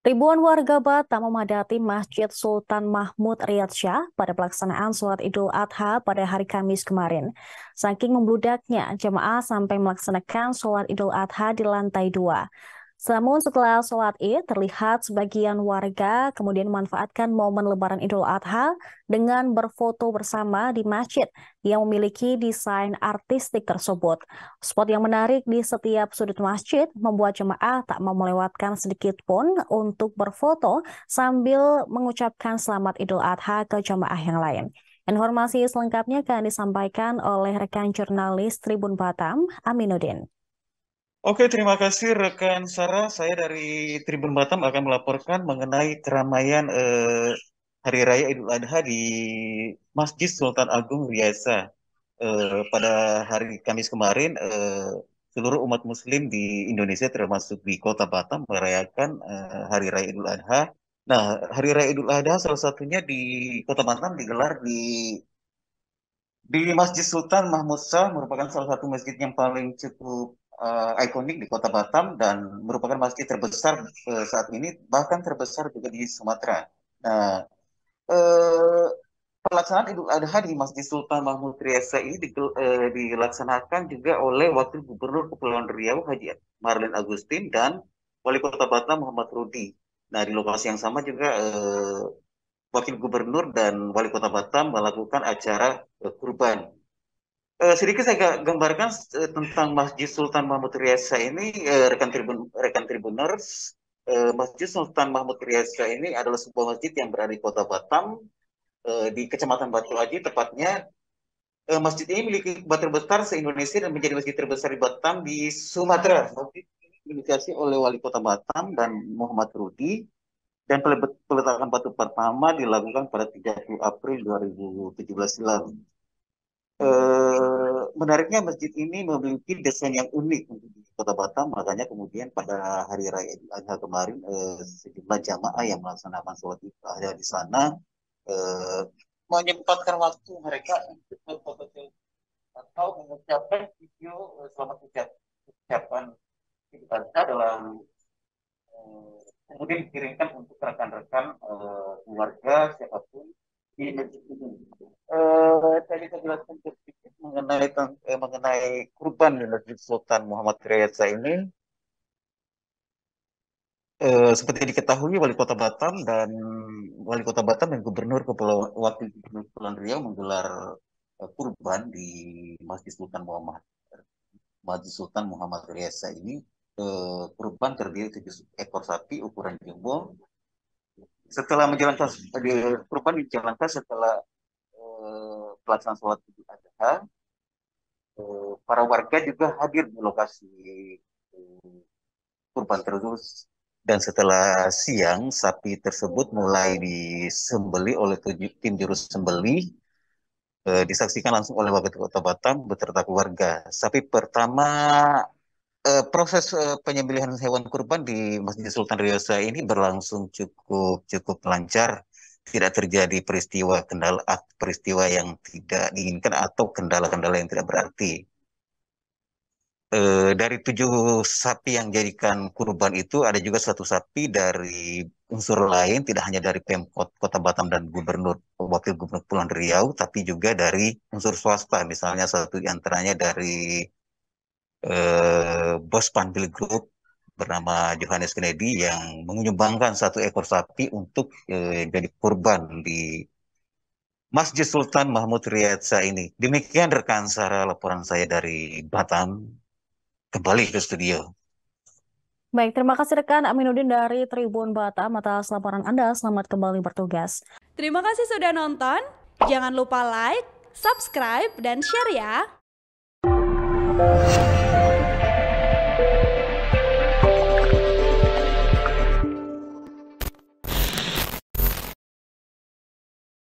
Ribuan warga Batam memadati Masjid Sultan Mahmud Riyad Shah pada pelaksanaan sholat Idul Adha pada hari Kamis kemarin. Saking membludaknya, jemaah sampai melaksanakan sholat Idul Adha di lantai 2. Namun setelah sholat Id, terlihat sebagian warga kemudian memanfaatkan momen Lebaran Idul Adha dengan berfoto bersama di masjid yang memiliki desain artistik tersebut. Spot yang menarik di setiap sudut masjid membuat jemaah tak mau melewatkan sedikit pun untuk berfoto sambil mengucapkan selamat Idul Adha ke jemaah yang lain. Informasi selengkapnya akan disampaikan oleh rekan jurnalis Tribun Batam, Aminuddin. Oke, terima kasih rekan Sarah. Saya dari Tribun Batam akan melaporkan mengenai keramaian Hari Raya Idul Adha di Masjid Sultan Agung Riyaza. Pada hari Kamis kemarin, seluruh umat Muslim di Indonesia termasuk di Kota Batam merayakan Hari Raya Idul Adha. Nah, Hari Raya Idul Adha salah satunya di Kota Batam digelar di Masjid Sultan Mahmud Shah, merupakan salah satu masjid yang paling cukup ikonik di Kota Batam dan merupakan masjid terbesar saat ini, bahkan terbesar juga di Sumatera. Nah, eh, pelaksanaan Idul Adha di Masjid Sultan Mahmud Riasa ini dilaksanakan juga oleh Wakil Gubernur Kepulauan Riau Haji Marlin Agustin dan Wali Kota Batam Muhammad Rudi. Nah, di lokasi yang sama juga Wakil Gubernur dan Wali Kota Batam melakukan acara kurban. Sedikit saya gambarkan tentang Masjid Sultan Mahmud Riasa ini, rekan Tribuners. Masjid Sultan Mahmud Riasa ini adalah sebuah masjid yang berada di Kota Batam, di Kecamatan Batu Aji tepatnya. Masjid ini memiliki kubah terbesar se-Indonesia dan menjadi masjid terbesar di Batam di Sumatera. Masjid ini diinisiasi oleh Wali Kota Batam dan Muhammad Rudi, dan peletakan batu pertama dilakukan pada 30 April 2017 silam. Menariknya masjid ini memiliki desain yang unik untuk di Kota Batam, makanya kemudian pada hari raya Idul Adha kemarin sejumlah jamaah yang melaksanakan sholat Idul Adha di sana eh, menyempatkan waktu mereka untuk berfoto atau mengucapkan video selamat ucapan Idul Adha dalam kemudian dikirimkan untuk rekan-rekan keluarga siapapun di masjid ini. Tadi saya jelaskan sedikit mengenai kurban di Masjid Sultan Muhammad Riyadza ini. Seperti diketahui Wali Kota Batam dan Wakil Gubernur Kepulauan Riau menggelar kurban di Masjid Sultan Muhammad Riyadza ini. Kurban terdiri 7 ekor sapi ukuran jumbo. Setelah menjalankan kurban dijalankan setelah pelaksanaan sholat Idul Adha. Para warga juga hadir di lokasi kurban terus, dan setelah siang sapi tersebut mulai disembeli oleh tim juru sembeli, disaksikan langsung oleh warga Kota Batam beserta keluarga. Sapi pertama, proses penyembelihan hewan kurban di Masjid Sultan Riyasa ini berlangsung cukup cukup lancar. Tidak terjadi peristiwa yang tidak diinginkan atau kendala-kendala yang tidak berarti. Dari 7 sapi yang dijadikan kurban itu ada juga 1 sapi dari unsur lain, tidak hanya dari Pemkot Kota Batam dan Wakil Gubernur Kepulauan Riau, tapi juga dari unsur swasta. Misalnya satu di antaranya dari bos Panbil Group bernama Johannes Kennedy yang menyumbangkan 1 ekor sapi untuk jadi kurban di Masjid Sultan Mahmud Riyadza ini. Demikian rekan Sarah laporan saya dari Batam. Kembali ke studio. Baik, terima kasih rekan Aminuddin dari Tribun Batam atas laporan Anda. Selamat kembali bertugas. Terima kasih sudah nonton. Jangan lupa like, subscribe, dan share ya.